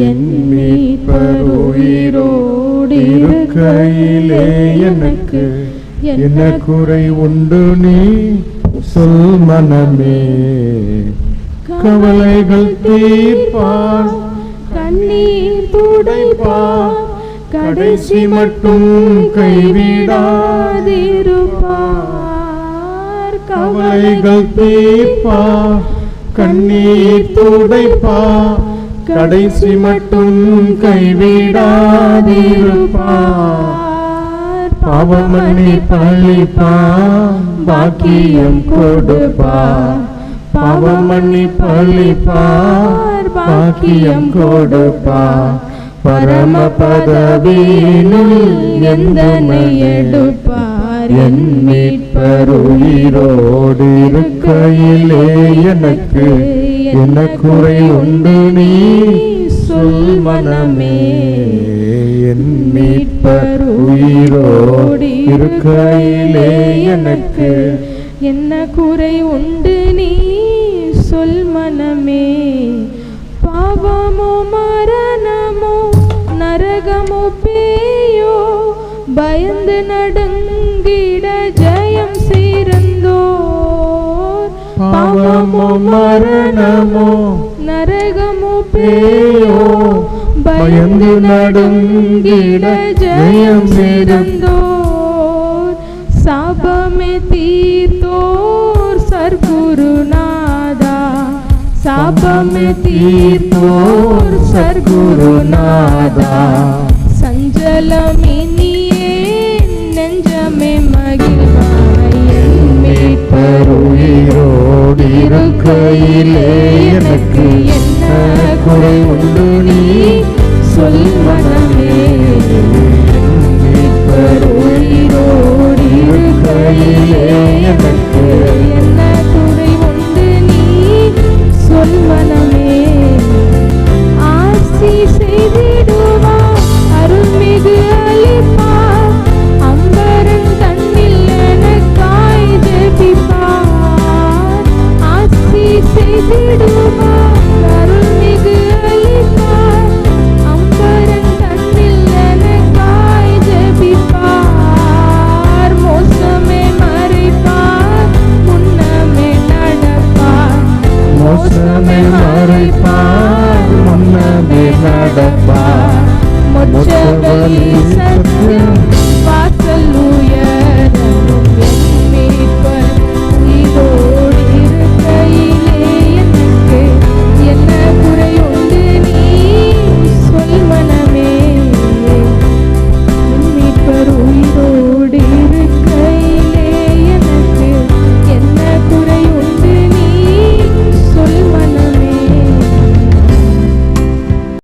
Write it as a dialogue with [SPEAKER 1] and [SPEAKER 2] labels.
[SPEAKER 1] என் மீட்பர் உயிரோடு இருக்கையிலே எனக்கு என்ன குறை உண்டு நீ சொல் மனமே. கவலைகள் தீர்ப்பார்,
[SPEAKER 2] கண்ணீர் துடைப்பார், கடைசி மட்டும் கைவிடாதிருப்பார்.
[SPEAKER 1] கவலைகள் தீர்ப்பார், கண்ணீர் துடைப்பார், கடைசி மட்டும் கைவிடாதிருப்பார். பாவமன்னி பழிப்பார், பாக்கியம் கொடுப்பார். பாவமன்னி பழிப்பார், பாக்கியம் கொடுப்பார். பரம பதவியினுள் எந்தனை எடுப்பார். என் மீட்பர் உயிரோடு இருக்கையிலே எனக்கு என்ன குறை உண்டு நீ சொல் மனமே. என் மீட்பர் உயிரோடு இருக்கையிலே எனக்கு
[SPEAKER 2] என்ன குறை உண்டு நீ சொல் மனமே. பாவமோ மரணமோ நரகமோ பேயோ பயந்து நடுங்கிட ஜெயம் சீரந்தோர்.
[SPEAKER 1] பாவமோ மரணமோ
[SPEAKER 2] நரகமோ
[SPEAKER 1] பேயோ பயந்து நடுங்கிட ஜெயம் சீரந்தோர்.
[SPEAKER 2] சாபமே தீர்த்தோர் சர்க்குருநாதா, சாபமே தீர்த்தோர் சர்க்குருநாதா. சஞ்சலமினியே நெஞ்சமே மகிழ்வாய். என் மீட்பர் உயிரோடு இருக்கையிலே எனக்கு என்ன குறை உண்டு நீ சொல் மனமே. மீட்பர் உயிரோடு இருக்கையிலே எனக்கு என்ன குறை உண்டு நீ சொல் மனமே. ஆசி செய்திடுவார், அருள்மிகு அளிப்பார். அம்பரன் தன்னில் எனக்காய் ஜெபிப்பார். ஆசி செய்திடுவார், அருள்மிகு அளிப்பார். அம்பரன் தன்னில் எனக்காய் ஜெபிப்பார். மோசமே மறைப்பார், முன்னமே நடப்பார்.
[SPEAKER 1] மோசமே மறைப்பார், முன்னமே நடப்பார்.
[SPEAKER 2] மொச்சவலி சத்தியம்